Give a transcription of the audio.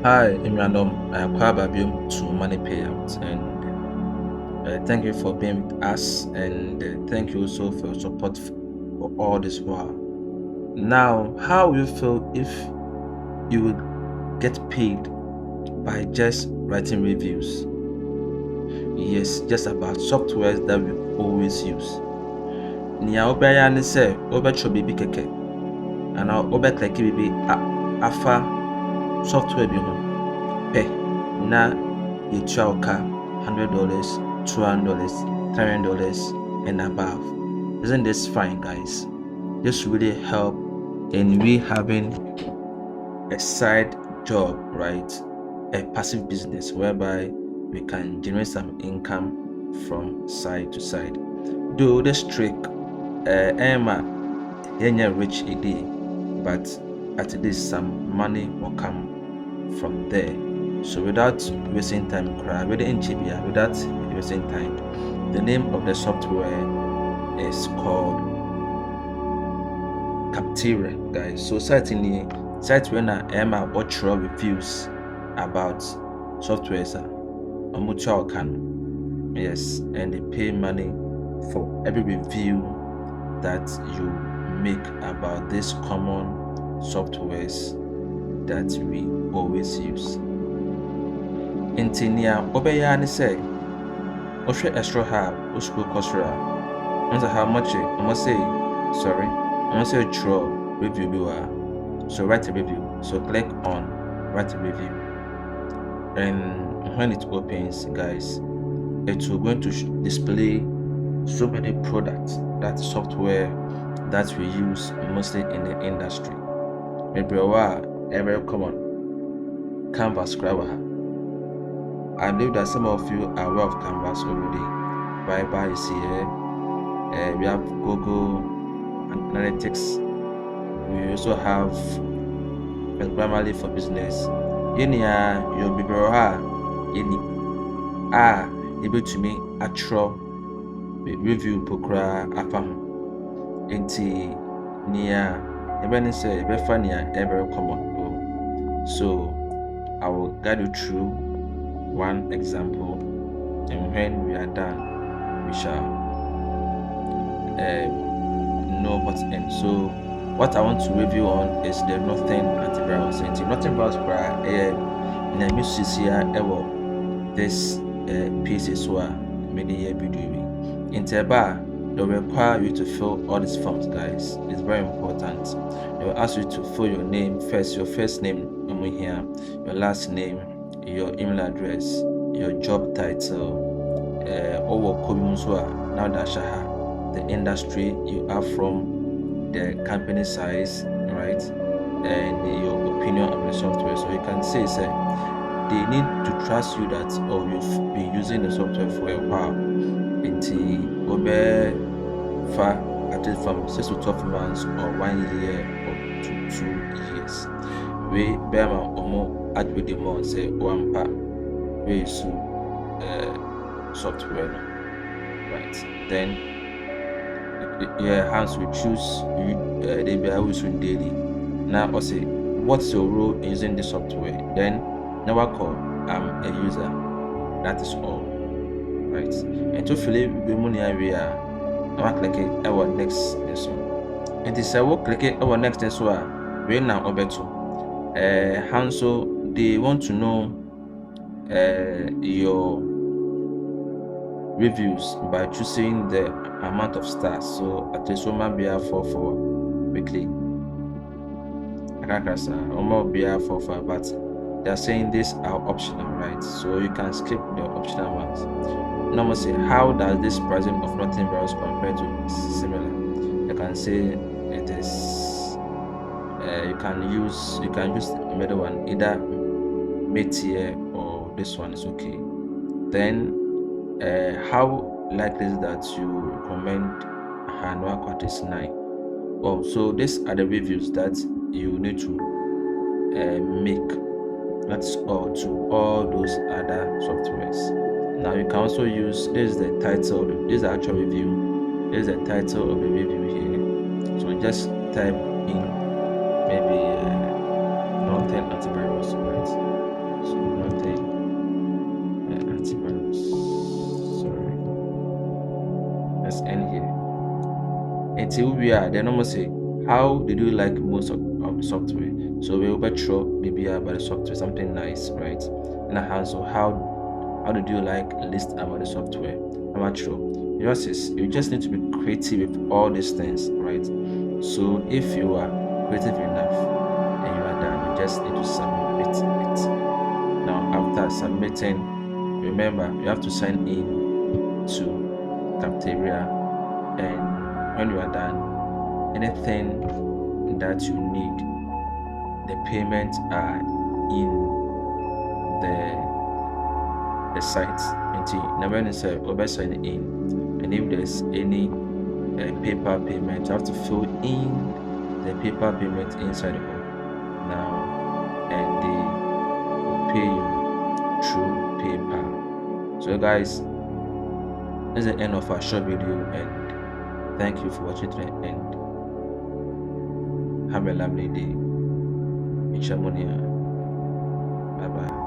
Hi, Imranom. I am Kwababium to Money Payout, and thank you for being with us, and thank you also for your support for all this while. Now, how will you feel if you would get paid by just writing reviews? Yes, just about softwares that we always use. Nia obaya ne sɛ wobɛtwerɛ biribi kɛkɛ anaa wobɛklɛke biribi afa software bi ho pɛ na yɛtua wo ka $100, $200, $300 and above. Isn't this fine, guys? This really help in we having a side job, right? A passive business whereby we can generate some income from side to side. Though this trick, Emma, you're rich idea, but at least some money will come from there. So without wasting time, without wasting time, the name of the software is called Captira, guys. So certainly, site when Emma watch reviews about softwares, mutual can, yes, and they pay money for every review that you make about these common softwares that we always use. Nti nea wobɛyɛ ne sɛ wohwɛ ɛsoro ha a wo scroll kɔ soro a once how much ɔmo say twerɛ review bi wɔ ha. So write a review. So click on write a review, and when it opens, guys, it will going to display so many products, that software that we use mostly in the industry. Maybe very common Canvas grabber. I believe that some of you are aware of Canvas already. Bye is here. We have Google Analytics. We also have primarily for business. Yenia your bibroha yeni able to me actual review pokra afam. Enti nia even say befa nia ever common. So I will guide you through one example, and when we are done, we shall know what's in. So what I want to review on is the Northern Antivirus. Northern Antivirus, in a music here, this piece is what media be doing. In Teba, they will require you to fill all these forms, guys. It's very important. They will ask you to fill your name first, your first name over here, your last name, your email address, your job title, now the industry you are from, the company size, right, and your opinion of the software. So you can say they need to trust you that you've been using the software for a while. Until far at least from 6 to 12 months or 1 year or to 2 years. We bear more add with the more say one part we software, right? Then hence we choose they be always daily. Now I say what's your role in using the software? Then never call I'm a user. That is all, right? And to fill it with money area, I click it our next lesson. And this I will click it our next lesson. We now obeto. Hanso they want to know your reviews by choosing the amount of stars. So at least one be for weekly. But they are saying these are optional, right? So you can skip the optional ones. Now say how does this pricing of Northern Virus compare to similar? You can say it is you can use the middle one, either mid-tier or this one is okay. Then how likely is that you recommend Hanwha Quarters 9? Well, so these are the reviews that you need to make. That's all to all those other softwares. Now you can also use this is the title, this is the actual review, this is the title of the review here. So just type in maybe Northern Antivirus, right? until we are then almost say, how did you like most of the software? So we will throw maybe about the software, something nice, right? And so how did you like list about the software? I'm true. Yours is you just need to be creative with all these things, right? So if you are creative enough and you are done, you just need to submit it. Now after submitting, remember you have to sign in to cafeteria, and when you are done, anything that you need, the payments are in the site. Until now, when you say over sign in, and if there's any paper payment, you have to fill in the paper payment inside the home now, and they will pay you through PayPal. So, guys, this is the end of our short video, and thank you for watching to the end. Have a lovely day. Bye bye.